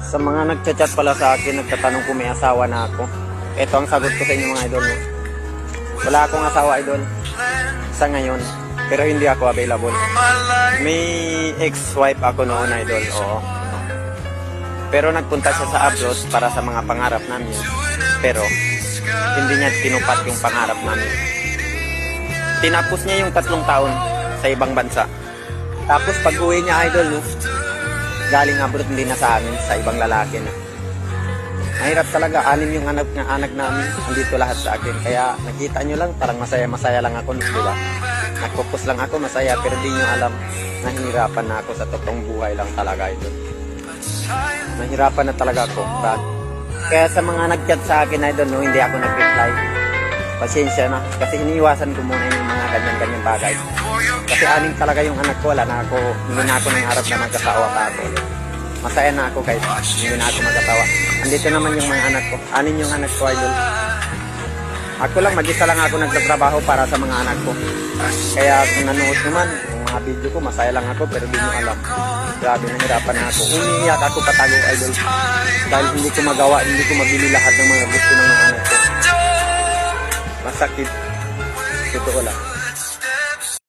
Sa mga nagchat-chat pala sa akin, nagtatanong kung may asawa na ako. Ito ang sagot ko sa inyo mga idol. Wala akong asawa, idol. Sa ngayon. Pero hindi ako available. May ex-wife ako noon, idol. Oo. Pero nagpunta siya sa abroad para sa mga pangarap namin. Pero hindi niya tinupad yung pangarap namin. Tinapos niya yung 3 taon sa ibang bansa. Tapos pag uwi niya, idol, no, galing abroad din na sa amin, sa ibang lalaki na. Mahirap talaga, 6 yung anak namin, andito lahat sa akin. Kaya nakita nyo lang, parang masaya-masaya lang ako, di ba? Nagpupus lang ako, masaya, pero di nyo alam, nahihirapan na ako sa totoong buhay lang talaga ito. Nahihirapan na talaga ako. Kaya sa mga nag-chat sa akin, idol, no, hindi ako nag-reply. Pasensya na, kasi iniiwasan ko muna yung mga ganyan-ganyan bagay. Kasi 6 talaga yung anak ko, wala na ako, hindi na ako nangarap na magkasawa pa ako. Masaya na ako kahit hindi na ako magkasawa. Andito naman yung mga anak ko, 6 yung anak ko, idol. Ako lang, mag-isa lang ako nagtatrabaho para sa mga anak ko. Kaya kung nanood naman, yung mga video ko, masaya lang ako, pero di nyo alam. Grabe, nahirapan na ako. Umiiyak ako patago, idol. Dahil hindi ko magawa, hindi ko mabili lahat ng mga gusto ng mga anak ko. Masakit. Totoo lang.